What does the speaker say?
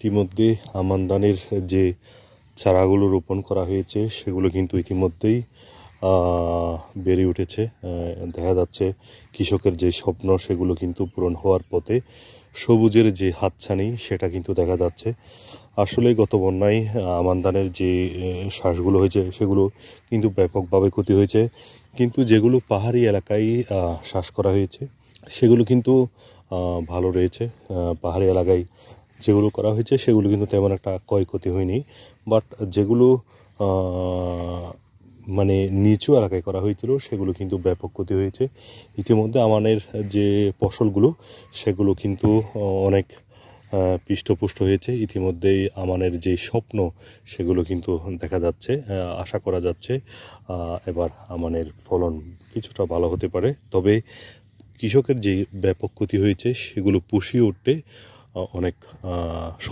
ইতিমধ্যে আমানদানের যে চারাগুলো রোপণ করা হয়েছে সেগুলো কিন্তু ইতিমধ্যেই বেড়ে উঠেছে। দেখা যাচ্ছে কৃষকের যে স্বপ্ন সেগুলো কিন্তু পূরণ হওয়ার পথে। সবুজের যে হাতছানি সেটা কিন্তু দেখা যাচ্ছে। আসলে গত বন্যায় আমানদানের যে শ্বাসগুলো হয়েছে সেগুলো কিন্তু ব্যাপকভাবে ক্ষতি হয়েছে, কিন্তু যেগুলো পাহাড়ি এলাকায় চাষ করা হয়েছে সেগুলো কিন্তু ভালো রয়েছে। পাহাড়ি এলাকায় যেগুলো করা হয়েছে সেগুলো কিন্তু তেমন একটা ক্ষয়ক্ষতি হয়নি, বাট যেগুলো মানে নিচু এলাকায় করা হয়েছিল সেগুলো কিন্তু ব্যাপক ক্ষতি হয়েছে। ইতিমধ্যে আমানের যে ফসলগুলো সেগুলো কিন্তু অনেক পৃষ্ঠপুষ্ট হয়েছে। ইতিমধ্যেই আমানের যে স্বপ্ন সেগুলো কিন্তু দেখা যাচ্ছে। আশা করা যাচ্ছে এবার আমানের ফলন কিছুটা ভালো হতে পারে। তবে কৃষকের যে ব্যাপক ক্ষতি হয়েছে সেগুলো পুষিয়ে উঠতে অনেক